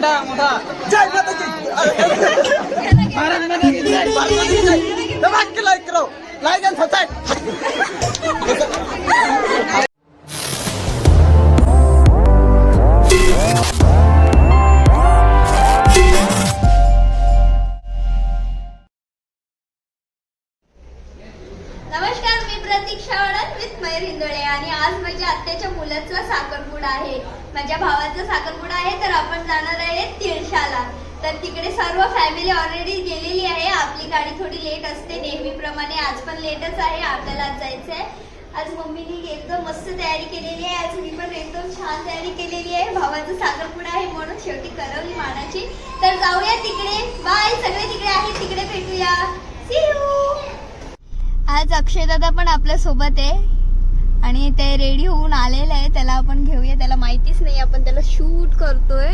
मोठा मोठा जय माताजी महाराज माताजी जय माताजी जय धमाके लाइक करो लाइक एंड सब्सक्राइब नमस्कार, मी प्रतीक्षा वडद विथ मयूर हिंदोळे आणि आज माझ्या आत्याच्या मुलाचा साखरपुडा आहे. माझ्या भावाचा साखरपुडा आहे, तर आपण जाणार आहे तिळशाला. तर तिकडे सर्व फॅमिली ऑलरेडी गेलेली आहे. आपली गाडी थोडी लेट असते नेहमीप्रमाणे, आज पण लेटच आहे. आपल्याला आज जायचं आहे. आज मम्मीने एकदम मस्त तयारी केलेली आहे. आज मी पण एकदम छान तयारी केलेली आहे. भावाचा साखरपुडा आहे म्हणून शेवटी करवली मानाची. तर जाऊया तिकडे. बाय, सगळे तिकडे आहेत, तिकडे भेटूया. See you. आज अक्षय दादा पण आपल्या सोबत आहे आणि ते रेडी होऊन आलेलं आहे. त्याला आपण घेऊया. त्याला माहितीच नाही आपण त्याला शूट करतोय.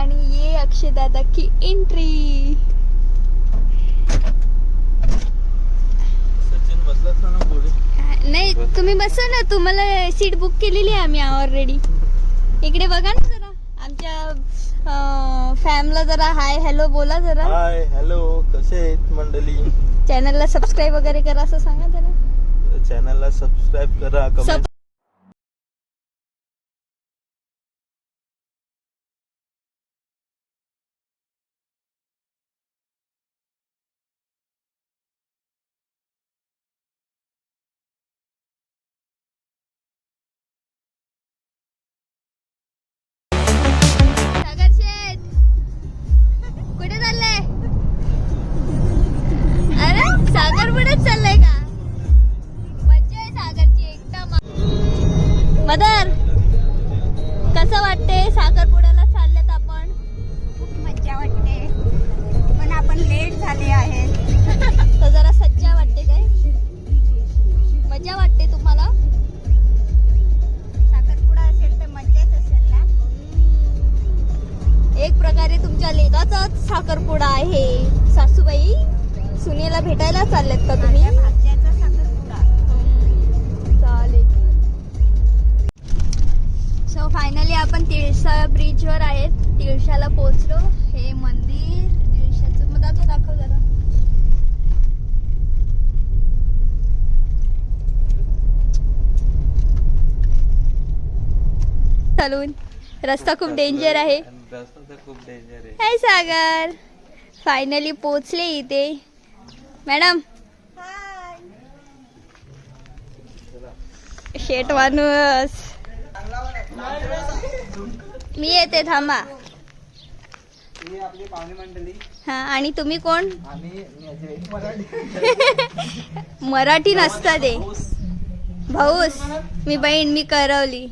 आणि ये अक्षय दादा की एंट्री. सचिन बसलाच ना पुढे. नाही, तुम्ही बसा ना, तुम्हाला सीट बुक केलेली आहे आम्ही ऑलरेडी. इकडे बघा ना जरा आमच्या फॅमला जरा हाय हॅलो बोला जरा. हाय हॅलो, कसे आहेत मंडळी? चॅनलला सबस्क्राईब वगैरे करा असं सांगा जरा. चॅनलला सबस्क्राईब करा, कमेंट कुठे चाललंय? अरे सागरपुड्यात चाललंय का? मज्जा आहे सागरची एकदम. मदर, कसं वाटते सागरपुड्याला चाललेत आपण? खूप मज्जा वाटते, पण आपण लेट झाले आहेत. तर जरा सज्जा वाटते काय? मज्जा वाटते तुम्हाला? साखरपुडा असेल तर मज्जाच असेल ना. एक प्रकारे तुमच्या लेकाचाच साखरपुडा आहे. सासूबाई सुनेला भेटायला चाललेत का तुम्ही? माझ्या भाच्याचा साखरपुडा. चालेल. सो फायनली आपण तिळसा ब्रिजवर आहेत. तिळशाला पोहोचलो. हे मंदिर तिळशाचं मग दाखव जरा. चालून रस्ता खूप डेंजर आहे. रस्ता खूप डेंजर आहे. हाय सागर, फायनली पोहोचले इथे. मॅडम शेट माणूस. मी येते, थांबा. ही आपली पाहुणी मंडळी. हा, आणि तुम्ही कोण? आम्ही मराठी नसतं ते. भाऊस. मी बहीण, मी करवली.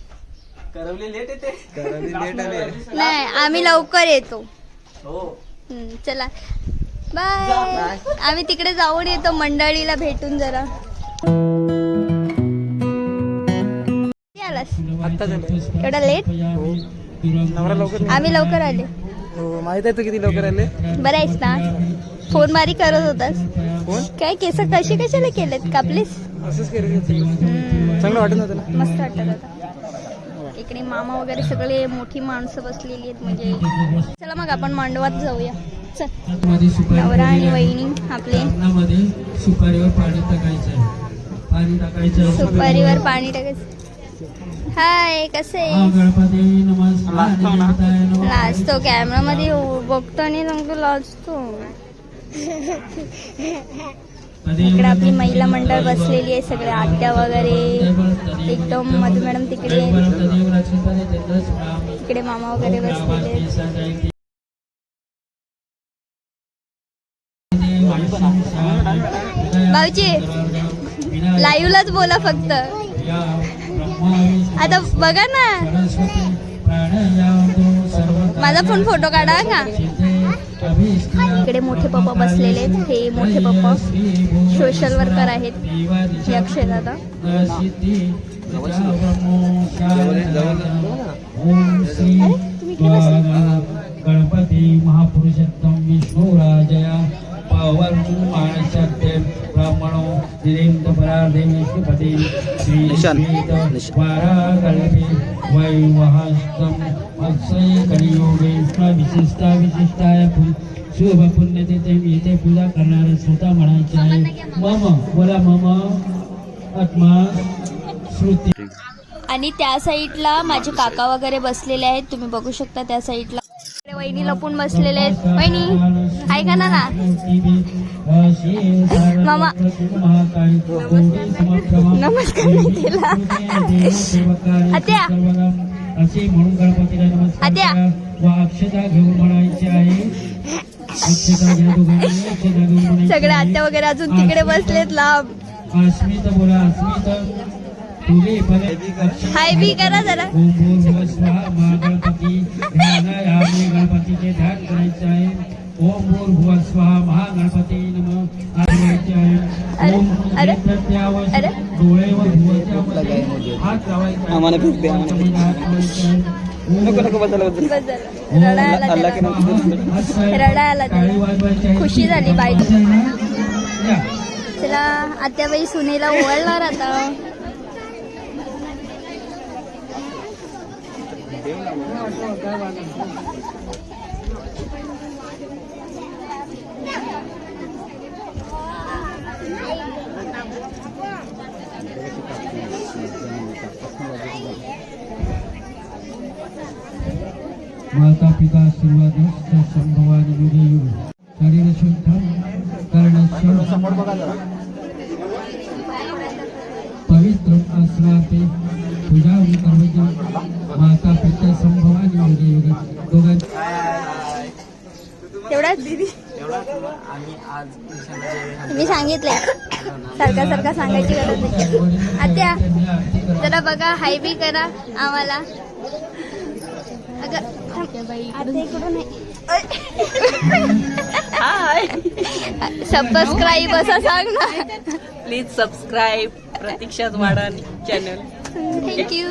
करवली लेट येते. करवली लेट आले. नाही, आम्ही लवकर येतो. हो. चला बाय. आम्ही तिकडे जाऊन येतो मंडळीला भेटून जरा. आलास आता झालं. एवढा लेट? नवरा लवकर. आम्ही लवकर आले. हो, माहित आहे तू किती लवकर आले. बरं आहेस ना? फोन मारी करत होतास. कोण? काय केस कसे कशाला केलेत? कापलीस? असंच केलं. चांगलं वाटत नव्हतं ना. मस्त वाटत होता. इकडे मामा वगैरे सगळे मोठी माणसं बसलेली आहेत. म्हणजे चला मग आपण मांडवात जाऊया. चल. नवरा आणि वहिनी आपले. सुपारीवर पाणी टाकायचं. सुपारीवर पाणी टाकायचं. हाय, कसे गणपती नमस्कार. लाजतो कॅमेरा मध्ये बघतो आणि सांगतो लाजतो. इकडे आपली महिला मंडळ बसलेली आहे. सगळे आत्या वगैरे एकदम. मधू मॅडम तिकडे. इकडे मामा वगैरे बसलेले. भाऊजी लाईव्हलाच बोला फक्त. आता बघा ना, माझा पण फोटो काढा का. इकडे मोठे पप्पा बसलेले आहेत. हे मोठे पप्पा सोशल वर्कर आहेत. हे अक्षय दादा. गणपती महापुरुषोत्तम विष्णुराजया पवर्णु मानसत्ते ब्राह्मणो दिरेन्द्र परादेवी श्रीपति श्री श्वेत वाराकल्पे वैवाहस्तं अक्षय कलियोगे विशिष्टाय शुभ पुण्यतिथे येथे पूजा करणारे स्वतः म्हणायचे आहे मम बोला मम आत्मा श्रुती. आणि त्या साईडला माझे काका वगैरे बसलेले आहेत, तुम्ही बघू शकता त्या साईडला. वहिनी लपून बसलेले आहेत. वहिनी ऐका ना ना मामा नमस्कार नाही केला. आत्या असे म्हणून गणपतीला नमस्कार आत्या. करा व अक्षता घेऊन म्हणायचे आहे. अक्षता घ्या दोघांनी, अक्षता घेऊन म्हणायचे सगळे आहे. आत्या वगैरे अजून तिकडे बसलेत लांब. अस्मित बोला अस्मित तुझे पदे हाय बी करा जरा. ओम भूर्भुवः स्वहा महागणपती ध्यानायामे गणपतीचे ध्यान करायचे आहे. ओम भूर्भुवः स्वहा महागणपती नमः आठवायचे आहे. ओम अरे, नेत्रत्यावर अरे. डोळे व भुवयामध्ये हात लावायचे आहे. आम्हाला फिरते, आम्हाला फिरते. हात लावायचे आहे. नको नको बसायला बस. बस झालं. रडायला अल्लाह के नाम से रडायला टाळी त्याला. वाजवायची आहे. खुशी झाली बाई. या. चला आत्याबाई सुनेला ओवाळणार आता. माता पिता आशीर्वाद संभवानी युगे युग शरीर शुद्धम कर्णस्य पवित्र आसनाते पूजा कर्मजा माता पिता संभवानी युगे युगे दोघां. तेवढाच दीदी मी सांगितलंय सारखा सांगायची गरज नाही. आत्या जरा बघा हाय बी करा आम्हाला. अगं सबस्क्राईब असं सांग ना. प्लीज सबस्क्राईब प्रतीक्षाच वाडा चॅनल. थँक्यू.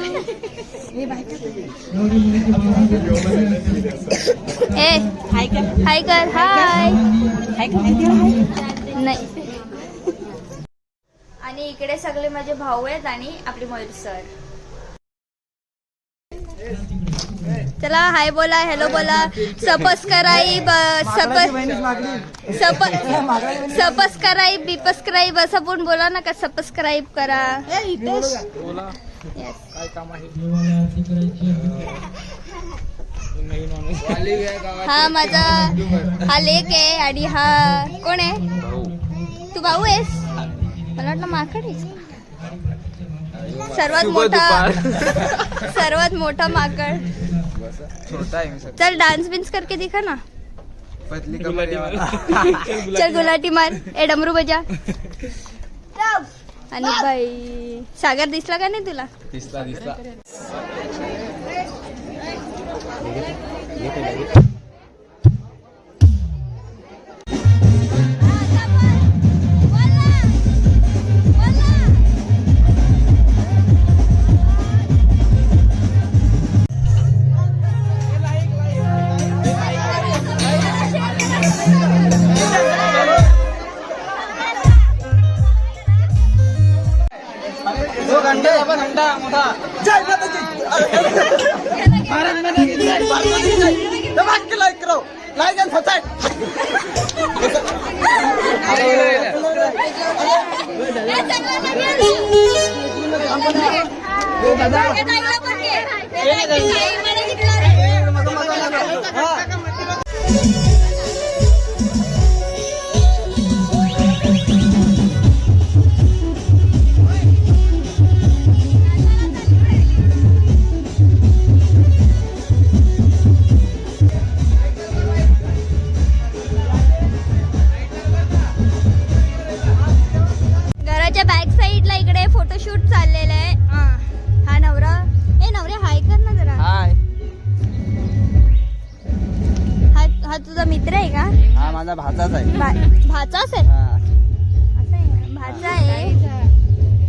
ए हाय कर हाय कर हाय. हाय कर नाही. आणि इकडे सगळे माझे भाऊ आहेत आणि आपले मयूर सर. चला हाय बोला हॅलो बोला. सबस्क्राईब सबस्क्राईब बिपस्क्राईब असं पण बोला ना का. सबस्क्राईब करा. Yes. हा माझा हा लेक आहे आणि हा कोण आहे. तू भाऊ आहेस. मला वाटलं माकड आहेस. सर्वात मोठा माकड. चल डांस बिन्स करके दिखा ना. चल गुलाटी मार. ए डमरू बजा. आणि बाई सागर दिसला का नाही तुला. दिसला घंटा मोठा. जय माताजी. भारत माता की जय. भारत माता की जय. धमाके के लाइक करो. Like end subscribe. घराच्या बॅक साईडला इकडे फोटोशूट चाललेलं आहे. हा नवरा. ए नवरे हाय कर ना जरा. हाय. हा तुझा मित्र आहे का. हा माझा भाचाच आहे. भाचाच आहे. हा असं आहे भाचा आहे.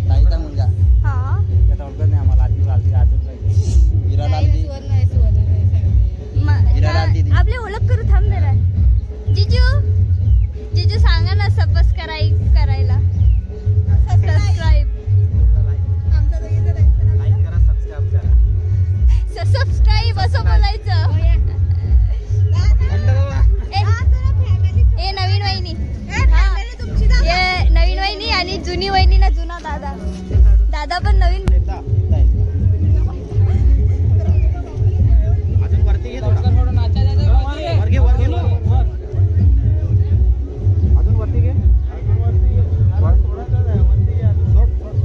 ताईचा मुलगा. हा त्याचा ओळखत नाही आम्हाला. आपले ओळख करू थांब जरा. जिजू जिजू आणि जुनी वहिनी ना जुना दादा. दादा पण नवीन. अजून वरती घे थोडं. वर घे, वर घे, वर. अजून वरती घे. वर सोडायचं आहे, वरती घे. सोड, सोड.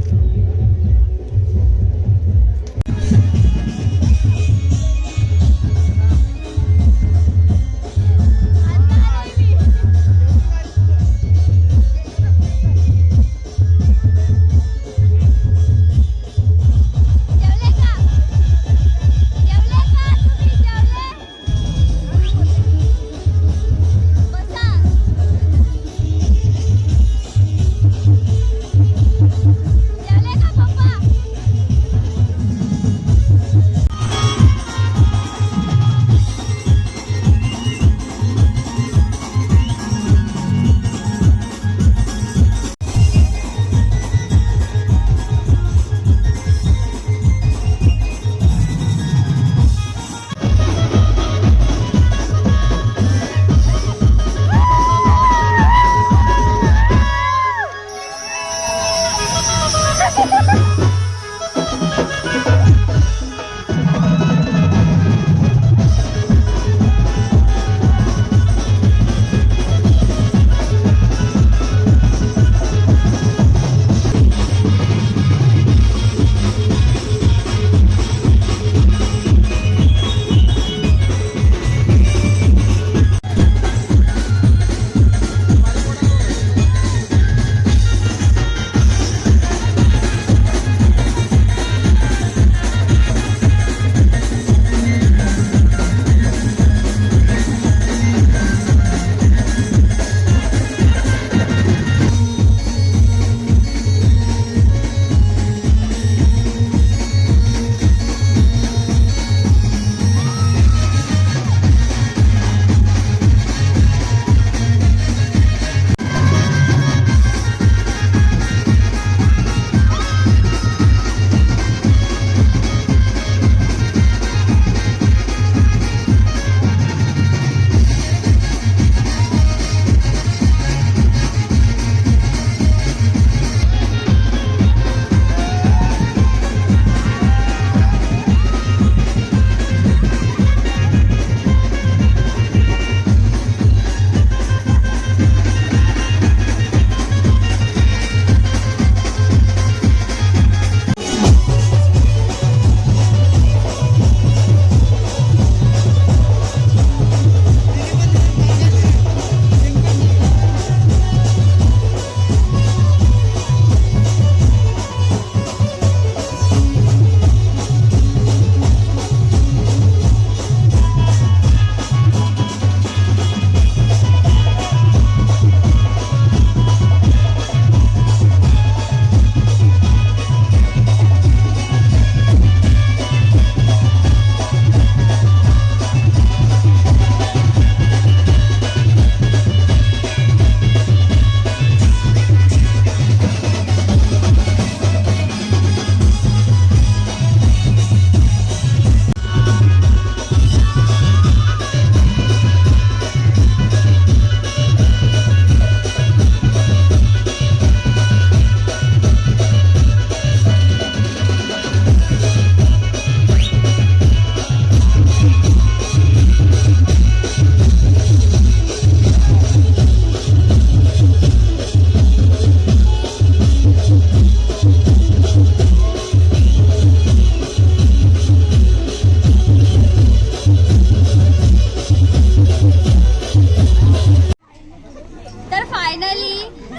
जेवले का? जेवले का तुम्ही? जेवले? बसा. जेवले का पप्पा?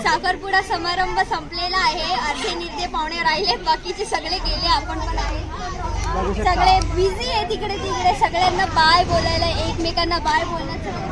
साखरपुडा समारंभ संपलेला आहे. अर्धे निर्धे पाहुणे राहिलेत, बाकीचे सगळे गेले. आपण पण आहे, सगळे बिझी आहे तिकडे तिकडे. सगळ्यांना बाय बोलायला, एकमेकांना बाय बोलण्याचं